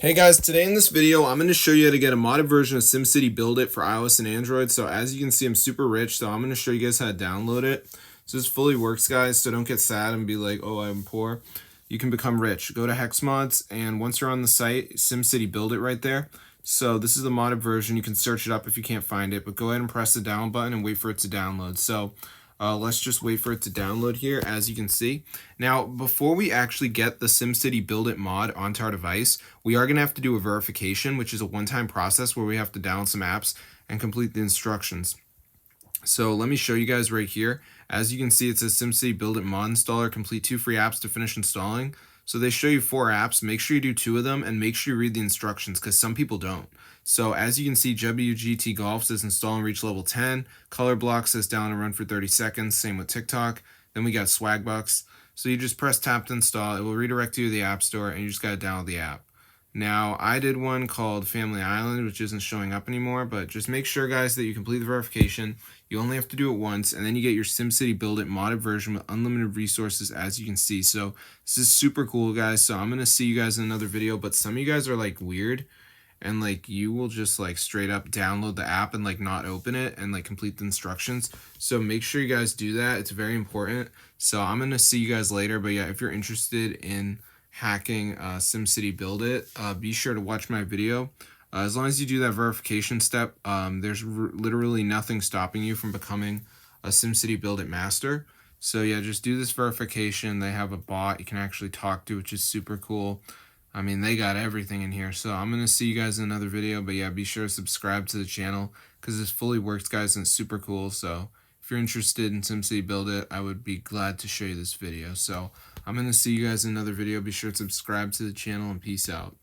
Hey guys, today in this video, I'm going to show you how to get a modded version of SimCity BuildIt for iOS and Android. So as you can see, I'm super rich, so I'm going to show you guys how to download it. So this fully works, guys, so don't get sad and be like, oh, I'm poor. You can become rich. Go to Hex Mods, and once you're on the site, SimCity BuildIt right there. So this is the modded version. You can search it up if you can't find it, but go ahead and press the down button and wait for it to download. So let's just wait for it to download here, as you can see. Now, before we actually get the SimCity BuildIt mod onto our device, we are going to have to do a verification, which is a one-time process where we have to download some apps and complete the instructions. So let me show you guys right here. As you can see, it says SimCity BuildIt mod installer, complete 2 free apps to finish installing. So they show you 4 apps. Make sure you do 2 of them and make sure you read the instructions because some people don't. So as you can see, WGT Golf says install and reach level 10. Color Block says down and run for 30 seconds. Same with TikTok. Then we got Swagbucks. So you just press tap to install. It will redirect you to the App Store and you just got to download the app. Now, I did one called Family Island, which isn't showing up anymore, but just make sure, guys, that you complete the verification. You only have to do it once, and then you get your SimCity BuildIt modded version with unlimited resources, as you can see. So this is super cool, guys. So I'm going to see you guys in another video, but some of you guys are, like, weird, and, like, you will just, like, straight up download the app and, like, not open it and, like, complete the instructions. So make sure you guys do that. It's very important. So I'm going to see you guys later, but, yeah, if you're interested in hacking SimCity BuildIt, be sure to watch my video. As long as you do that verification step, there's literally nothing stopping you from becoming a SimCity BuildIt master. So yeah, just do this verification. They have a bot you can actually talk to, which is super cool. I mean, they got everything in here. So I'm going to see you guys in another video, but yeah, be sure to subscribe to the channel because this fully works, guys, and it's super cool. So if you're interested in SimCity BuildIt, I would be glad to show you this video. So I'm going to see you guys in another video. Be sure to subscribe to the channel and peace out.